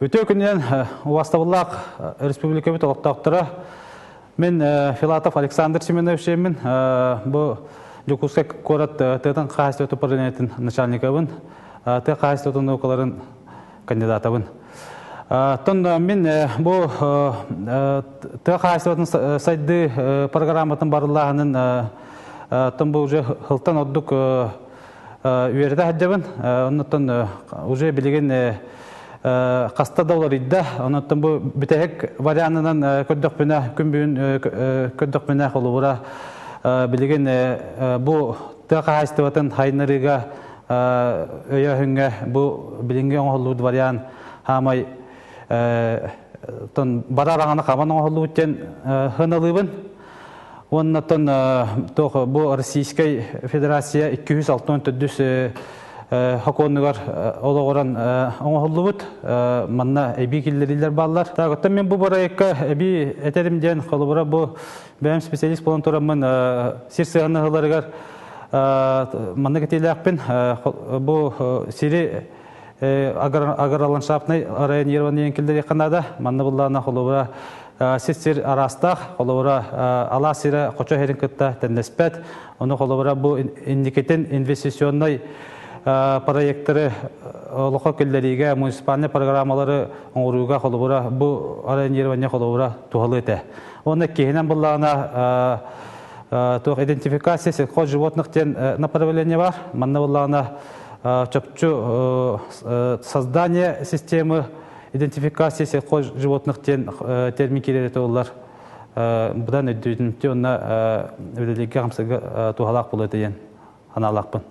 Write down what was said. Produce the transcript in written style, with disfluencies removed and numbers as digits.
Өте күннен Уаставыллақ республика бүт олықтақтыра мен Филатов Александр Семенович мен бұл Люкуске корот тетан қағыстығы управлениетін начальниковын, те қағыстығы наукаларын кандидатовын. Тон мен бұл те қағыстығы сайды программатын барылағының тон бұл уже ғылтан отдық үйерді әддебін, оннаттан уже білеген қаста даулар идді, оннаттан бұл бітәйік варианынан көддіқпіне, күн бүйін көддіқпіне қолы бұра білген бұл тәқағастығатын хайнырыға өйі бұл білінген оңғылуыд вариан хамай барарағаны қаман оңғылуы өттен ғыналыбын. Оннаттан бұл Российскай Федерация 264 хаконныгар олығыран оңғылуыд, манна әбі келдерілер балылар. Тағыттан мен бұл барайыққа әбі әтерімден қолы бұра бұл бәйім специалист болан тұрамын сирсы ғанығыларығар манна кетелі бұл сири аграландшаптный район ерван енкелдер еқанада манна бұллағына қолы бұра сирсир арастақ қолы бұра ала сирі қоча херін күтті тәнлеспәт. Оны қолы бұра бұл индикетін инвестиционный проекттары олыққа келдеріге муниципальный программалары оңыруға қолы бұра бұл район ерван қолы бұра туғалы еті. Оны кейінен бұллағына идентификация сельхоз животных направления бар. Манна бұллағына чөпчу создание системы идентификации сельхоз животных термикелер еті олар. Бұдан өйдейдінті онына өйдейлігі қамсыға туғалақ бұл өтейен аналақпын.